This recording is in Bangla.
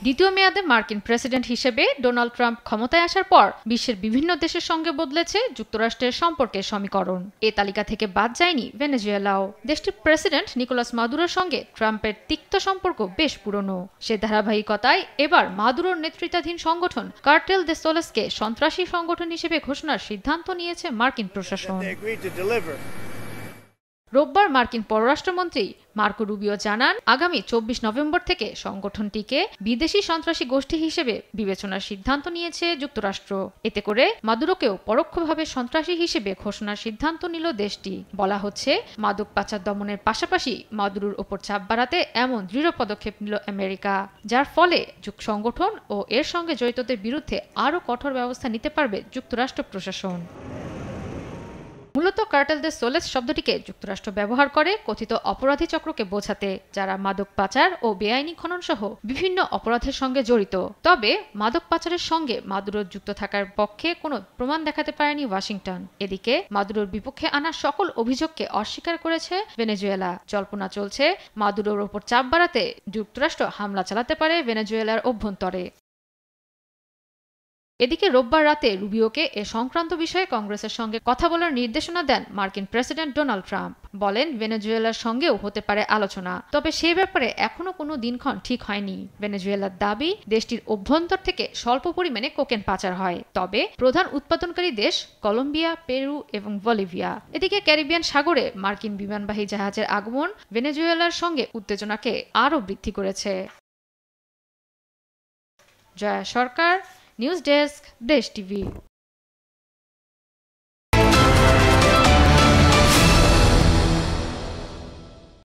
দ্বিতীয় মেয়াদে মার্কিন প্রেসিডেন্ট হিসেবে ডোনাল্ড ট্রাম্প ক্ষমতায় আসার পর বিশ্বের বিভিন্ন দেশের সঙ্গে বদলেছে যুক্তরাষ্ট্রের সম্পর্কের সমীকরণ। এ তালিকা থেকে বাদ যায়নি ভেনেজুয়েলাও। দেশটির প্রেসিডেন্ট নিকোলাস মাদুরোর সঙ্গে ট্রাম্পের তিক্ত সম্পর্ক বেশ পুরনো। সে ধারাবাহিকতায় এবার মাদুরোর নেতৃত্বাধীন সংগঠন কার্টেল দে সোলেসকে সন্ত্রাসী সংগঠন হিসেবে ঘোষণার সিদ্ধান্ত নিয়েছে মার্কিন প্রশাসন। রোববার মার্কিন পররাষ্ট্রমন্ত্রী মার্কো রুবিও জানান, আগামী 24 নভেম্বর থেকে সংগঠনটিকে বিদেশি সন্ত্রাসী গোষ্ঠী হিসেবে বিবেচনার সিদ্ধান্ত নিয়েছে যুক্তরাষ্ট্র। এতে করে মাদুরোকেও পরোক্ষভাবে সন্ত্রাসী হিসেবে ঘোষণার সিদ্ধান্ত নিল দেশটি। বলা হচ্ছে, মাদক পাচার দমনের পাশাপাশি মাদুরোর ওপর চাপ বাড়াতে এমন দৃঢ় পদক্ষেপ নিল আমেরিকা, যার ফলে সংগঠন ও এর সঙ্গে জড়িতদের বিরুদ্ধে আরও কঠোর ব্যবস্থা নিতে পারবে যুক্তরাষ্ট্র প্রশাসন। মূলত কার্টেল দে সোলেস শব্দটিকে যুক্তরাষ্ট্র ব্যবহার করে কথিত অপরাধী চক্রকে বোঝাতে, যারা মাদক পাচার ও বেআইনি খনন সহ বিভিন্ন অপরাধের সঙ্গে জড়িত। তবে মাদক পাচারের সঙ্গে মাদুরোর যুক্ত থাকার পক্ষে কোনো প্রমাণ দেখাতে পারেনি ওয়াশিংটন। এদিকে মাদুরোর বিপক্ষে আনা সকল অভিযোগকে অস্বীকার করেছে ভেনেজুয়েলা। জল্পনা চলছে, মাদুরোর ওপর চাপ বাড়াতে যুক্তরাষ্ট্র হামলা চালাতে পারে ভেনেজুয়েলার অভ্যন্তরে। এদিকে রোববার রাতে রুবিওকে এ সংক্রান্ত বিষয়ে কংগ্রেসের সঙ্গে কথা বলার নির্দেশনা দেন মার্কিন প্রেসিডেন্ট ডোনাল্ড ট্রাম্প। বলেন, ভেনেজুয়েলার সঙ্গেও হতে পারে আলোচনা, তবে সে ব্যাপারে এখনো কোনো দিনক্ষণ ঠিক হয়নি। ভেনেজুয়েলার দাবি, দেশটির অভ্যন্তর থেকে স্বল্প পরিমাণে কোকেন পাচার হয়, তবে প্রধান উৎপাদনকারী দেশ কলম্বিয়া, পেরু এবং বলিভিয়া। এদিকে ক্যারিবিয়ান সাগরে মার্কিন বিমানবাহী জাহাজের আগমন ভেনেজুয়েলার সঙ্গে উত্তেজনাকে আরও বৃদ্ধি করেছে। জয়া সরকার, নিউজ ডেস্ক, দেশ টিভি।